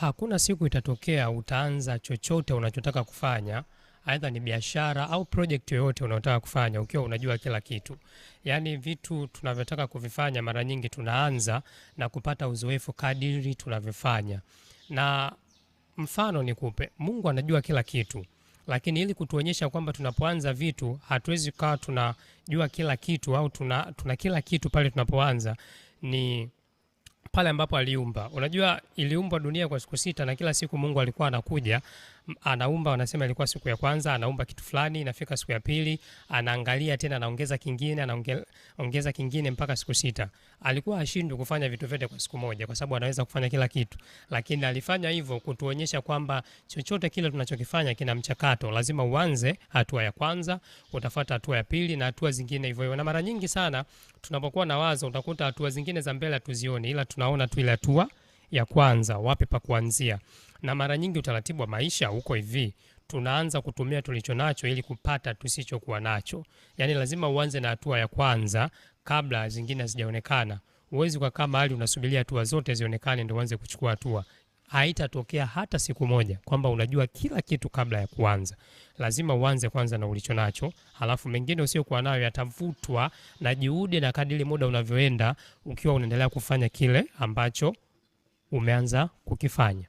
Hakuna siku itatokea utaanza chochote unachotaka kufanya, aidha ni biashara au project yoyote unayotaka kufanya ukiwa unajua kila kitu. Yaani vitu tunavyotaka kuvifanya mara nyingi tunaanza na kupata uzoefu kadiri tunavyofanya. Na mfano nikupe, Mungu anajua kila kitu. Lakini ili kutuonyesha kwamba tunapoanza vitu hatuwezi kuwa tunajua kila kitu au tuna kila kitu pale tunapoanza, ni pale ambapo aliumba. Unajua iliumbwa dunia kwa siku 6 na kila siku Mungu alikuwa anakuja, anaumba, wanasema ilikuwa siku ya kwanza, anaumba kitu fulani, inafika siku ya pili, anaangalia tena, anaongeza kingine, anaongeza kingine mpaka siku 6. Alikuwa hashindwi kufanya vitu vyote kwa siku moja kwa sababu anaweza kufanya kila kitu. Lakini alifanya hivyo kutuonyesha kwamba chochote kile tunachokifanya kina mchakato. Lazima uanze hatua ya kwanza, utafuata hatua ya pili na hatua zingine hivyo hivyo. Na mara nyingi sana tunapokuwa na wazo utakuta hatua zingine za mbele hatuzioni, ila tunaona tu ile hatua ya kwanza, wapi pa kuanzia. Na mara nyingi utaratibu wa maisha uko hivi, tunaanza kutumia tulicho nacho ili kupata tusichokuwa nacho. Yaani lazima uanze na hatua ya kwanza kabla zingine hazijaonekana. Huwezi kukaa mahali unasubiria hatua zote zionekane ndio uanze kuchukua hatua. Haitatokea hata siku moja kwamba unajua kila kitu kabla ya kuanza. Lazima uanze kwanza na ulicho nacho, halafu mengine usiokuwa nayo yatavutwa na juhudi na kadiri muda unavyoenda ukiwa unaendelea kufanya kile ambacho umeanza kukifanya.